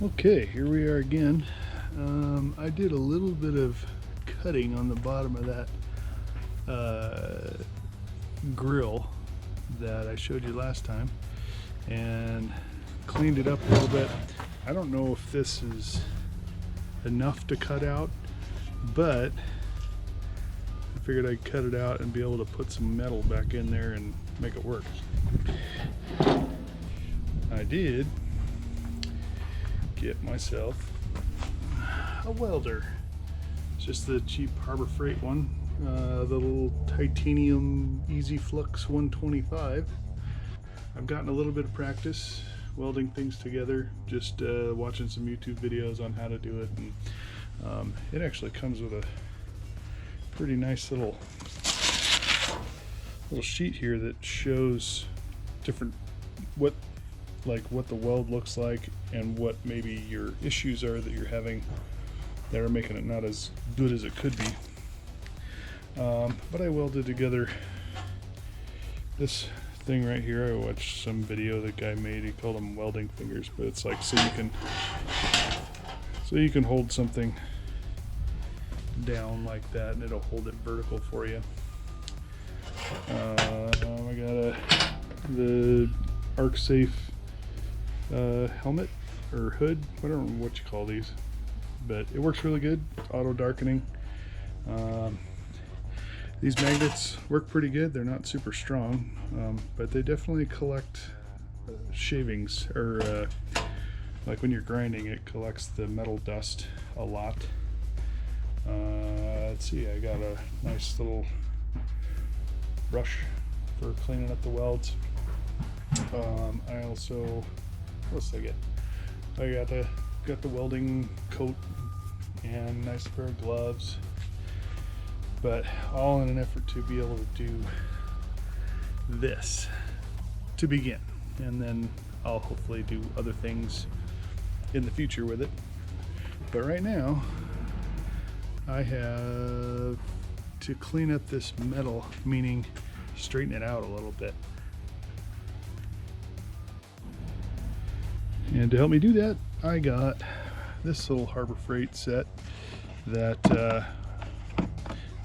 Okay, here we are again. I did a little bit of cutting on the bottom of that grill that I showed you last time and cleaned it up a little bit. I don't know if this is enough to cut out, but I figured I'd cut it out and be able to put some metal back in there and make it work. I did get myself a welder. It's just the cheap Harbor Freight one, the little titanium Easy Flux 125. I've gotten a little bit of practice welding things together, just watching some YouTube videos on how to do it, and it actually comes with a pretty nice little sheet here that shows different what the weld looks like and what maybe your issues are that you're having that are making it not as good as it could be. But I welded together this thing right here. I watched some video the guy made. He called them welding fingers, but it's like so you can hold something down like that and it'll hold it vertical for you. I got the Arc Safe helmet or hood, I don't know what you call these, but it works really good. Auto darkening. These magnets work pretty good. They're not super strong, but they definitely collect shavings, or like when you're grinding, it collects the metal dust a lot. Let's see, I got a nice little brush for cleaning up the welds. I also, what else did I get? I got the welding coat and nice pair of gloves, but all in an effort to be able to do this to begin, and then I'll hopefully do other things in the future with it. But right now I have to clean up this metal, meaning straighten it out a little bit. And to help me do that, I got this little Harbor Freight set that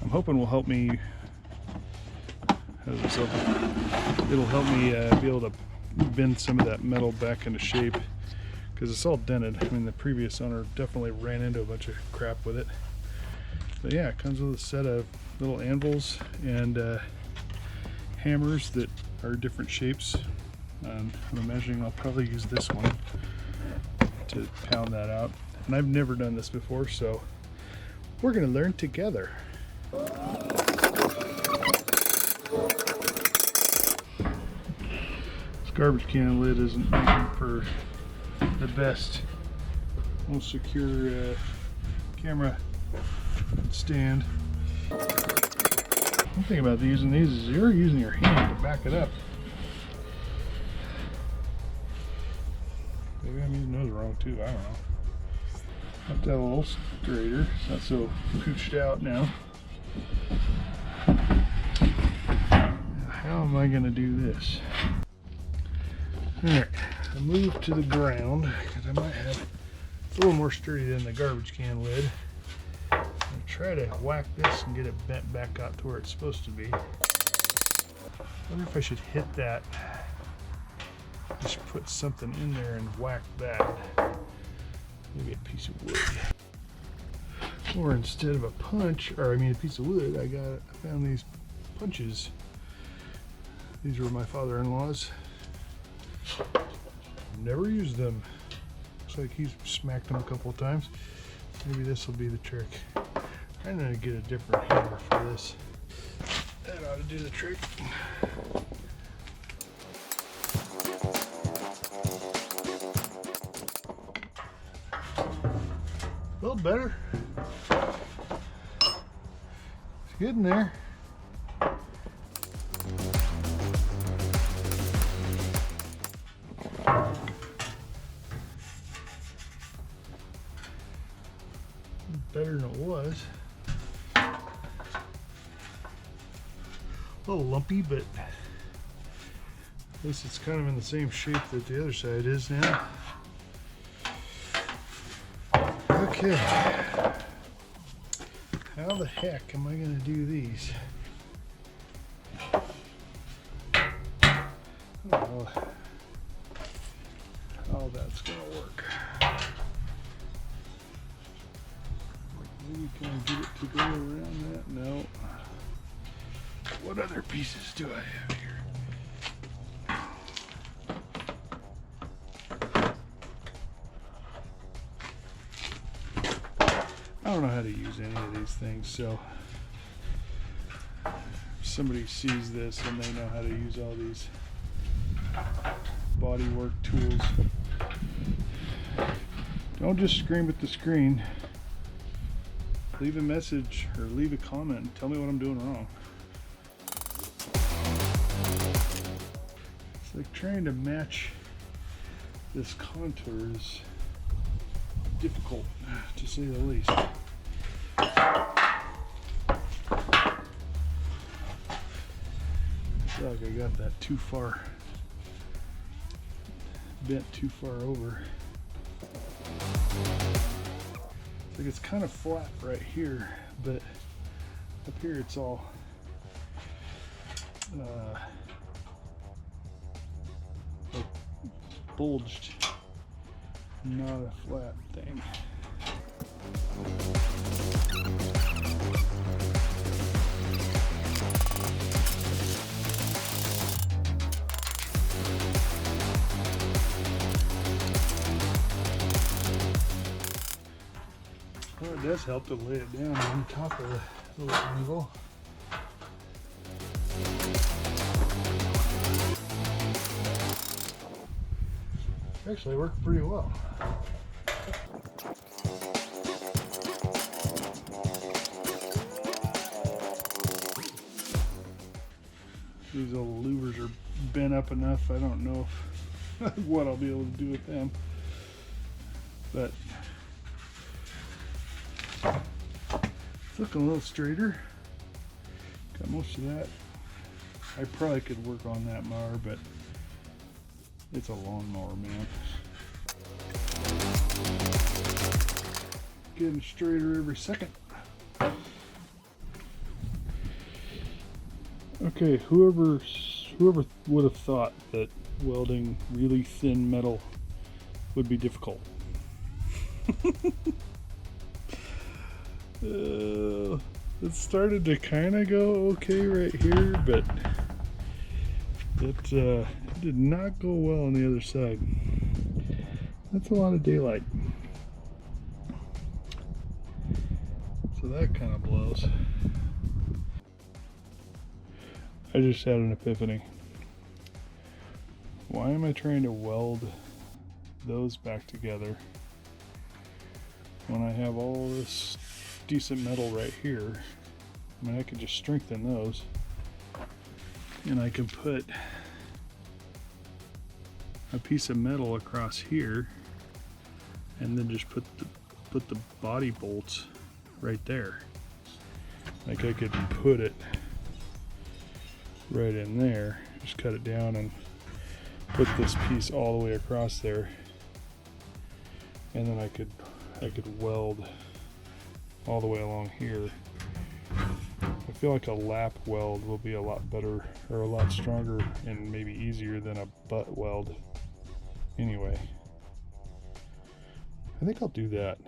I'm hoping will help me. How does this open? It'll help me be able to bend some of that metal back into shape, because it's all dented. I mean, the previous owner definitely ran into a bunch of crap with it. But yeah, it comes with a set of little anvils and hammers that are different shapes. I'm imagining I'll probably use this one to pound that out. And I've never done this before, so we're going to learn together. This garbage can lid isn't making for the best, most secure camera stand. One thing about using these is you're using your hand to back it up. Maybe I'm using those wrong too, I don't know. Have to have a little straighter. It's not so pooched out now. How am I going to do this? Alright, I move to the ground because I might have it's a little more sturdy than the garbage can lid. I'll try to whack this and get it bent back out to where it's supposed to be. I wonder if I should hit that. Just put something in there and whack that. Maybe a piece of wood. Or instead of a punch, or I mean a piece of wood, I found these punches. These were my father-in-law's. Never used them. Looks like he's smacked them a couple of times. Maybe this will be the trick. I'm gonna get a different hammer for this. That ought to do the trick. A little better. It's good in there. Better than it was. A little lumpy, but at least it's kind of in the same shape that the other side is now. Okay. How the heck am I going to do these? Oh, how that's going to work. Maybe can I get it to go around that? No. What other pieces do I have here? I don't know how to use any of these things, so if somebody sees this and they know how to use all these bodywork tools, don't just scream at the screen. Leave a message or leave a comment and tell me what I'm doing wrong. It's like trying to match this contour is difficult, to say the least. I feel like I got that too far, bent too far over. It's like it's kind of flat right here, but up here it's all like bulged, not a flat thing. Well, it does help to lay it down on top of the little angle. Actually worked pretty well. These old louvers are bent up enough. I don't know what I'll be able to do with them, but it's looking a little straighter. Got most of that. I probably could work on that mower, but it's a lawnmower, man. Getting straighter every second. Okay, whoever would have thought that welding really thin metal would be difficult. It started to kind of go okay right here, but it did not go well on the other side. That's a lot of daylight. So that kind of blows. I just had an epiphany. Why am I trying to weld those back together when I have all this decent metal right here? I mean, I could just strengthen those, and I could put a piece of metal across here, and then just put the body bolts right there. Like I could put it right in there, just cut it down and put this piece all the way across there, and then I could weld all the way along here. I feel like a lap weld will be a lot better, or a lot stronger, and maybe easier than a butt weld. Anyway, I think I'll do that.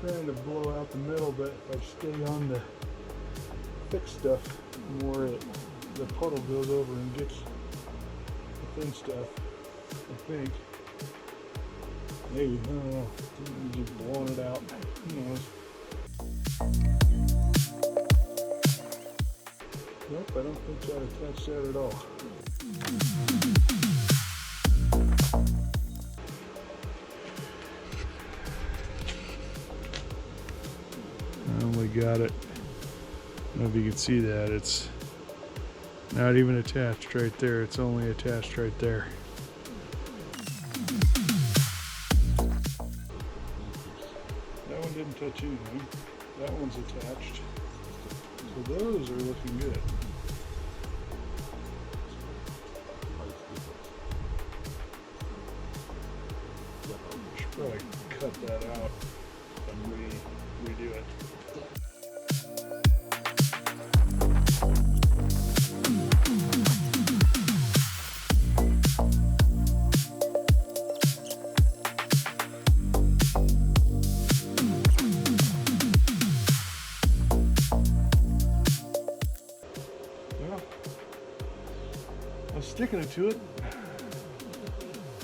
Trying to blow out the middle, but if I stay on the thick stuff more, the puddle goes over and gets the thin stuff, I think. Maybe, I don't know, just blowing it out. Don't try to touch that at all. I only got it. I don't know if you can see that. It's not even attached right there. It's only attached right there. That one didn't touch anything. That one's attached. So those are looking good. Should probably cut that out and redo it. I was sticking it to it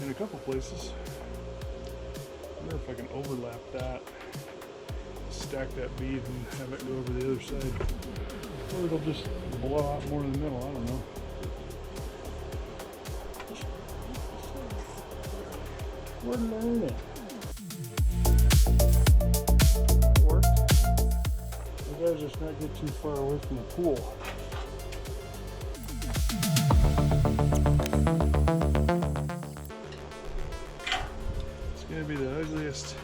in a couple places. I wonder if I can overlap that, stack that bead and have it go over the other side. Or it'll just blow out more in the middle, I don't know. We're learning. Worked. I gotta just not get too far away from the pool. It's gonna be the ugliest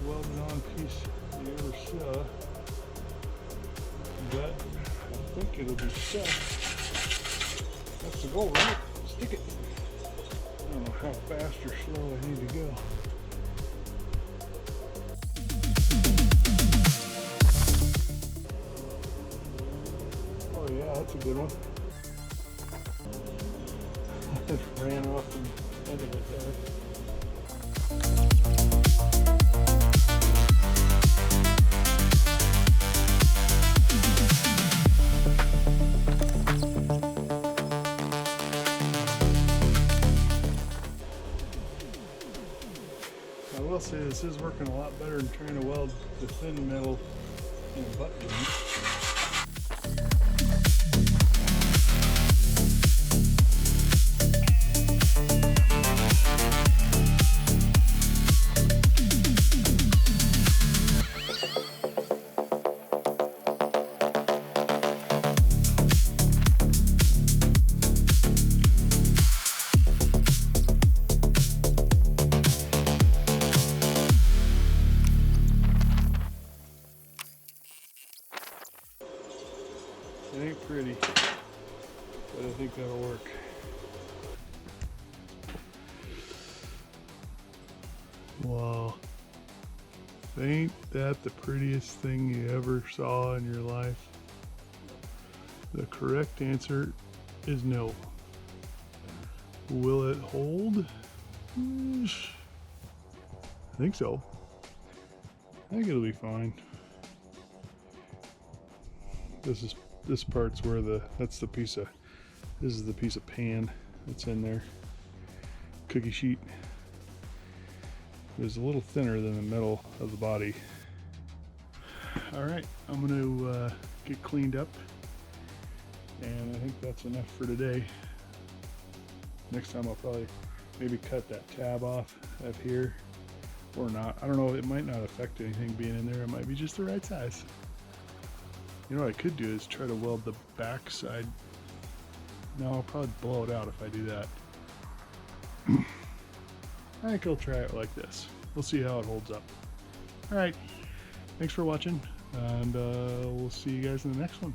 welded on piece you ever saw, but I think it'll be stuck. That's the goal, right? Stick it. I don't know how fast or slow I need to go. Oh yeah, that's a good one. It ran off the end of it there. I will say this is working a lot better than trying to weld the thin metal in a butt joint. It ain't pretty, but I think that'll work. Wow. Ain't that the prettiest thing you ever saw in your life? The correct answer is no. Will it hold? I think so. I think it'll be fine. This part's where this is the piece of pan that's in there. Cookie sheet. It's a little thinner than the middle of the body. All right, I'm gonna get cleaned up, and I think that's enough for today. Next time I'll probably maybe cut that tab off up here, or not. I don't know, it might not affect anything being in there. It might be just the right size. You know what I could do is try to weld the back side. No, I'll probably blow it out if I do that. I think I'll try it like this. We'll see how it holds up. All right, thanks for watching, and we'll see you guys in the next one.